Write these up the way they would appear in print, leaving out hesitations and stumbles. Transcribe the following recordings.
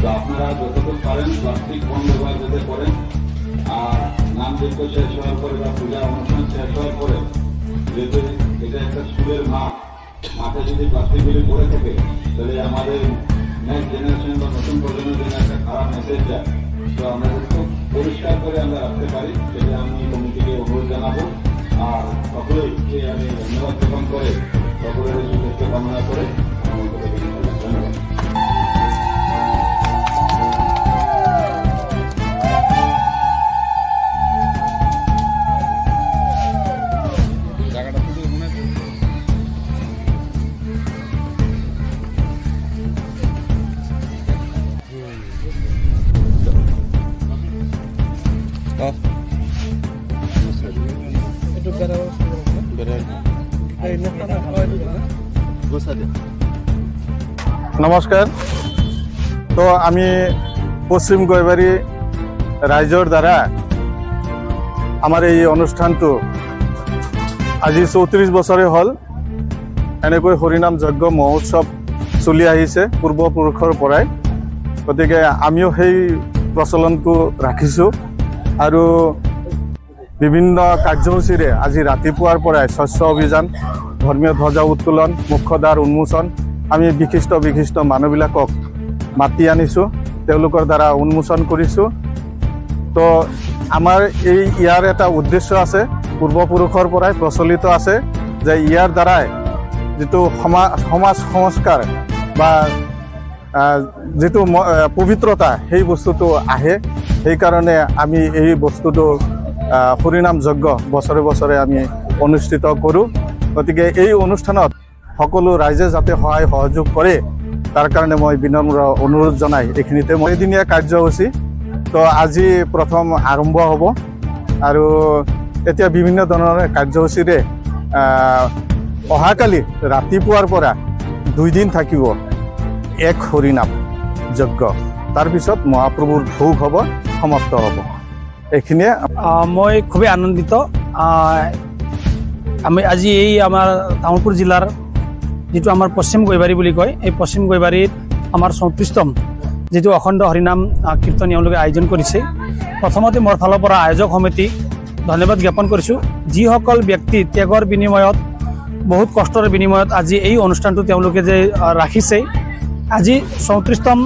তো আপনারা যতটুকু পারেন প্লাস্টিক কম ব্যবহার যাতে করেন। আর নাম যজ্ঞ শেষ হওয়ার পরে বা পূজা অনুষ্ঠান শেষ হওয়ার পরে যেহেতু এটা একটা স্কুলের মাঠে যদি প্লাস্টিকগুলি পড়ে থাকে তাহলে আমাদের নেক্সট জেনারেশন বা নতুন প্রজন্মের জন্য একটা খারাপ মেসেজ যায়। তো আমরা খুব পরিষ্কার করে আমরা রাখতে পারি, সেটা আমি কমিটিকে অনুরোধ জানাবো। আর সকলেকে আমি ধন্যবাদ জ্ঞাপন করে সকলের শুভেচ্ছা কামনা করে ধন্যবাদ। নমস্কাৰ। তো আমি পশ্চিম গৈবাৰী ৰাইজৰ দ্বাৰা আমাৰ এই অনুষ্ঠানটো আজি 34 বছৰে হ'ল এনেকৈ হৰিনাম যজ্ঞ মহোৎসৱ চলি আহিছে পূৰ্বপুৰুষৰ পৰাই। গতিকে আমিও সেই প্ৰচলনটো ৰাখিছোঁ আৰু বিভিন্ন কাৰ্যসূচীৰে আজি ৰাতিপুৱাৰ পৰাই স্বচ্ছ অভিযান, ধৰ্মীয় ধ্বজা উত্তোলন, মুখ্য দ্বাৰ উন্মোচন আমি বিশিষ্ট মানুহবিলাকক মাতি আনিছোঁ, তেওঁলোকৰ দ্বাৰা উন্মোচন কৰিছোঁ। তো আমাৰ ইয়াৰ এটা উদ্দেশ্য আছে, পূৰ্বপুৰুষৰ পৰাই প্ৰচলিত আছে যে ইয়াৰ দ্বাৰাই যিটো সমাজ সংস্কাৰ বা যিটো পবিত্ৰতা সেই বস্তুটো আহে। সেইকাৰণে আমি এই বস্তুটো হৰিনাম যজ্ঞ বছৰে বছৰে আমি অনুষ্ঠিত কৰোঁ। গতিকে এই অনুষ্ঠানত সকলো ৰাইজে যাতে সহায় সহযোগ কৰে তাৰ কাৰণে মই বিনম্ৰ অনুৰোধ জনাই এইখিনিতে মই এদিনীয়া কাৰ্যসূচী তো আজি প্ৰথম আৰম্ভ হ'ব আৰু এতিয়া বিভিন্ন ধৰণৰ কাৰ্যসূচীৰে অহাকালি ৰাতিপুৱাৰ পৰা 2 দিন থাকিব এক হৰিনাম যজ্ঞ, তাৰপিছত মহাপ্ৰভুৰ ভোগ হ'ব, সমাপ্ত হ'ব। এইখিনিয়ে মই খুবেই আনন্দিত। আমি আজি এই আমাৰ তামোলপুৰ জিলাৰ যিটো আমাৰ পশ্চিম গৈবাৰী বুলি কয়, এই পশ্চিম গৈবাৰীত আমাৰ 34তম যিটো অখণ্ড হৰিনাম কীৰ্তন এওঁলোকে আয়োজন কৰিছে। প্ৰথমতে মোৰ ফালৰ পৰা আয়োজক সমিতি ধন্যবাদ জ্ঞাপন কৰিছোঁ। যিসকল ব্যক্তি ত্যাগৰ বিনিময়ত, বহুত কষ্টৰ বিনিময়ত আজি এই অনুষ্ঠানটো তেওঁলোকে যে ৰাখিছে, আজি 34তম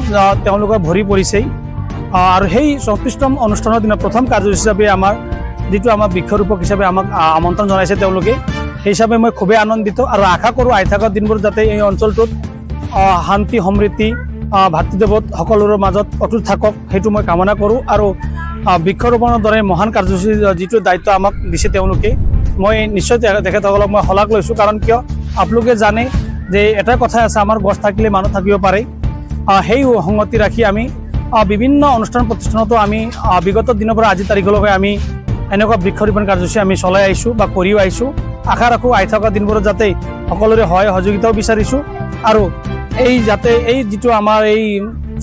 তেওঁলোকৰ ভৰি পৰিছে। আৰু সেই 34তম অনুষ্ঠানৰ দিনা প্ৰথম কাৰ্যসূচী হিচাপে আমাৰ যিটো আমাৰ বৃক্ষৰূপক হিচাপে আমাক আমন্ত্ৰণ জনাইছে তেওঁলোকে, সেই হিচাপে মই খুবেই আনন্দিত আৰু আশা কৰোঁ আহি থকা দিনবোৰ যাতে এই অঞ্চলটোত শান্তি সমৃদ্ধি ভাতৃদেৱত সকলোৰে মাজত অটুট থাকক সেইটো মই কামনা কৰোঁ। আৰু বৃক্ষৰোপণৰ দৰে মহান কাৰ্যসূচী যিটো দায়িত্ব আমাক দিছে তেওঁলোকে, মই নিশ্চয় তেখেতসকলক মই শলাগ লৈছোঁ। কাৰণ কিয় আপোনালোকে জানে যে এটা কথা আছে, আমাৰ গছ থাকিলে মানুহ থাকিব পাৰে। সেই সংগতি ৰাখি আমি বিভিন্ন অনুষ্ঠান প্ৰতিষ্ঠানতো আমি বিগত দিনৰ পৰা আজি তাৰিখলৈকে আমি এনেকুৱা বৃক্ষৰোপণ কাৰ্যসূচী আমি চলাই আহিছোঁ বা কৰিও আহিছোঁ। আশা ৰাখোঁ আহি থকা দিনবোৰত যাতে সকলোৰে সহায় সহযোগিতাও বিচাৰিছোঁ আৰু এই যাতে এই যিটো আমাৰ এই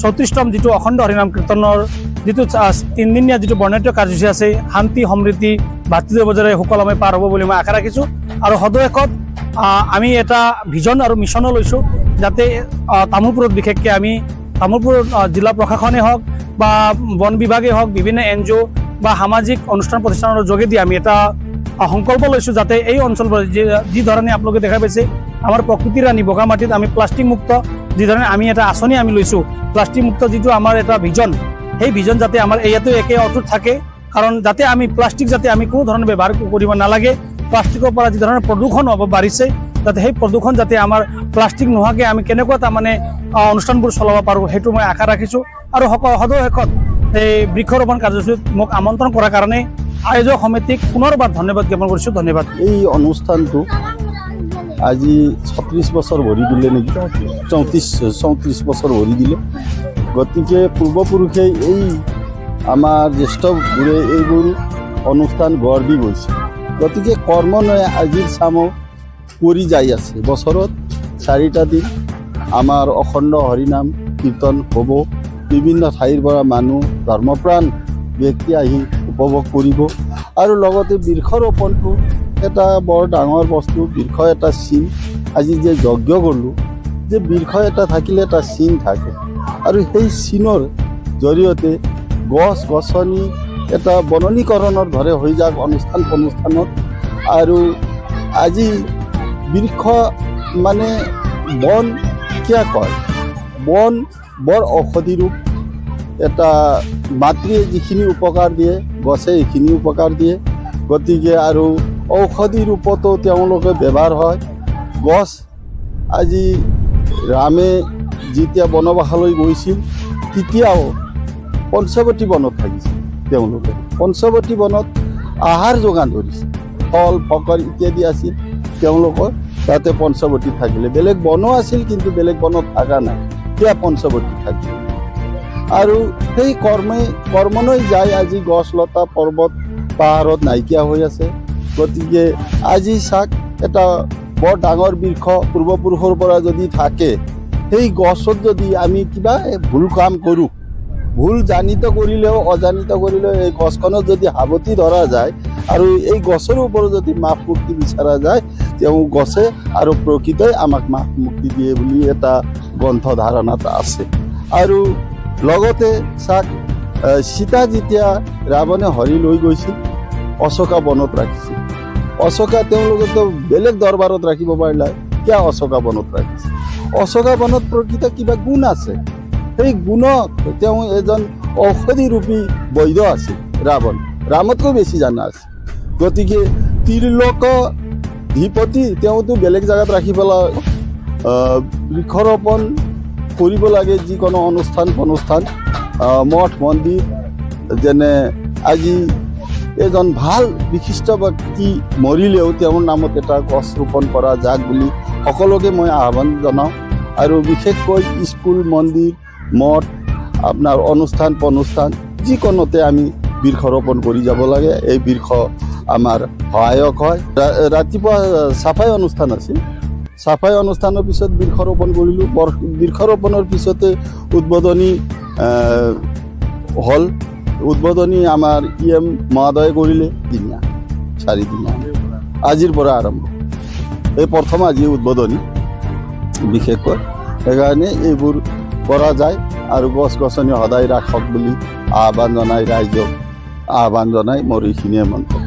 34তম যিটো অখণ্ড হৰিনাম কীৰ্তনৰ যিটো 3 দিনীয়া যিটো বৰ্ণাঢ্য কাৰ্যসূচী আছে, শান্তি সমৃদ্ধি ভাতৃদেৱৰে সুকলমে পাৰ হ'ব বুলি মই আশা ৰাখিছোঁ। আৰু সদৌ আমি এটা ভিজন আৰু মিছনো লৈছোঁ যাতে তামোলপুৰত বিশেষকৈ আমি তামোলপুৰ জিলা প্ৰশাসনে হওক বা বন বিভাগে হওক, বিভিন্ন NGO বা সামাজিক অনুষ্ঠান প্ৰতিষ্ঠানৰ যোগেদি আমি এটা সংকল্প লৈছোঁ যাতে এই অঞ্চলবোৰত যি ধৰণে আপোনালোকে দেখা পাইছে আমাৰ প্ৰকৃতিৰ ৰাণী বগামাটিত আমি প্লাষ্টিক মুক্ত যি ধৰণে আমি এটা আঁচনি আমি লৈছোঁ, প্লাষ্টিক মুক্ত যিটো আমাৰ এটা ভিজন, সেই ভিজন যাতে আমাৰ ইয়াতো একে অটুট থাকে। কাৰণ যাতে আমি প্লাষ্টিক যাতে আমি কোনো ধৰণে ব্যৱহাৰ কৰিব নালাগে। প্লাষ্টিকৰ পৰা যি ধৰণৰ প্ৰদূষণ হ'ব বাঢ়িছে, যাতে সেই প্ৰদূষণ যাতে আমাৰ প্লাষ্টিক নোহোৱাকৈ আমি কেনেকুৱা তাৰমানে অনুষ্ঠানবোৰ চলাব পাৰোঁ সেইটো মই আশা ৰাখিছোঁ। আৰু সদৌ শেষত এই বৃক্ষৰোপণ কাৰ্যসূচীত মোক আমন্ত্ৰণ কৰাৰ কাৰণে আয়োজক সমিতিক পুনৰবাৰ ধন্যবাদ জ্ঞাপন কৰিছোঁ। ধন্যবাদ। এই অনুষ্ঠানটো আজি 36 বছৰ ভৰি দিলে নেকি, 34 বছৰ ভৰি দিলে। গতিকে পূৰ্বপুৰুষে এই আমাৰ জ্যেষ্ঠবোৰে এইবোৰ অনুষ্ঠান গঢ় দি গৈছে। গতিকে কৰ্মনয়ে আজিৰ চামো কৰি যাই আছে। বছৰত 4টা দিন আমাৰ অখণ্ড হৰিনাম কীৰ্তন হ'ব। বিভিন্ন ঠাইৰ পৰা মানুহ ধৰ্মপ্ৰাণ ব্যক্তি আহি উপভোগ কৰিব। আৰু লগতে বৃক্ষৰোপণটো এটা বৰ ডাঙৰ বস্তু। বৃক্ষ এটা চিন, আজি যে যজ্ঞ কৰিলোঁ যে বৃক্ষ এটা থাকিলে এটা চিন থাকে। আৰু সেই চিনৰ জৰিয়তে গছ গছনি এটা বননীকৰণৰ দৰে হৈ যাওক অনুষ্ঠানত আৰু আজি বৃক্ষ মানে বন কিয় কয় বন বৰ ঔষধি ৰূপ এটা মাতৃয়ে যিখিনি উপকাৰ দিয়ে গছে এইখিনি উপকাৰ দিয়ে গতিকে আৰু ঔষধি ৰূপতো তেওঁলোকে ব্যৱহাৰ হয় গছ আজি ৰামে যেতিয়া বনবাসলৈ গৈছিল তেতিয়াও পঞ্চৱতী বনত থাকিছিল তেওঁলোকে পঞ্চৱতী বনত আহাৰ যোগান ধৰিছিল ফল ফকৰ ইত্যাদি আছিল তেওঁলোকৰ তাতে পঞ্চৱতীত থাকিলে বেলেগ বনো আছিল কিন্তু বেলেগ বনত থকা নাই কিয় পঞ্চৱতীত থাকিল আৰু সেই কৰ্মলৈ যাই আজি গছ লতা পৰ্বত পাহাৰত নাইকিয়া হৈ আছে গতিকে আজি চাক এটা বৰ ডাঙৰ বৃক্ষ পূৰ্বপুৰুষৰ পৰা যদি থাকে সেই গছত যদি আমি কিবা ভুল কাম কৰোঁ ভুল জানিত কৰিলেও অজানিত কৰিলেও এই গছখনত যদি সাৱটি ধৰা যায় আৰু এই গছৰ ওপৰত যদি মাপ মুক্তি বিচৰা যায় তেওঁ গছে আৰু প্ৰকৃতই আমাক মাপ মুক্তি দিয়ে বুলি এটা গ্ৰন্থ ধাৰণা আছে আৰু লগতে চাক সীতা যেতিয়া ৰাৱণে হৰি লৈ গৈছিল অশোকা বনত ৰাখিছিল অশোকা তেওঁলোকেতো বেলেগ দৰবাৰত ৰাখিব পাৰিলে কিয় অশোকা বনত ৰাখিছিল অশোকা বনত প্ৰকৃত কিবা গুণ আছে সেই গুণক তেওঁ এজন ঔষধি ৰূপী বৈদ্য আছিল ৰামতকৈ বেছি জানা আছিল গতিকে ত্ৰিলোকধিপতি তেওঁতো বেলেগ জেগাত ৰাখি পেলাই বৃক্ষৰোপণ কৰিব লাগে যিকোনো অনুষ্ঠান মঠ মন্দিৰ যেনে আজি এজন ভাল বিশিষ্ট ব্যক্তি মৰিলেও তেওঁৰ নামত এটা গছ ৰোপণ কৰা যাক বুলি সকলোকে মই আহ্বান জনাওঁ আৰু বিশেষকৈ স্কুল মন্দিৰ মঠ আপোনাৰ অনুষ্ঠান যিকোনোতে আমি বৃক্ষৰোপণ কৰি যাব লাগে এই বৃক্ষ আমাৰ সহায়ক হয় ৰাতিপুৱা চাফাই অনুষ্ঠান আছিল চাফাই অনুষ্ঠানৰ পিছত বৃক্ষৰোপণ কৰিলোঁ বৃক্ষৰোপণৰ পিছতে উদ্বোধনী হ'ল উদ্বোধনী আমাৰ EM মহোদয়ে কৰিলে 4 দিনীয়া আজিৰ পৰা আৰম্ভ এই প্ৰথম আজি উদ্বোধনী বিশেষকৈ সেইকাৰণে এইবোৰ কৰা যায় আৰু গছ গছনি সদায় ৰাখক বুলি আহ্বান জনাই ৰাইজক আহ্বান জনাই মোৰ এইখিনিয়ে মন্তব্য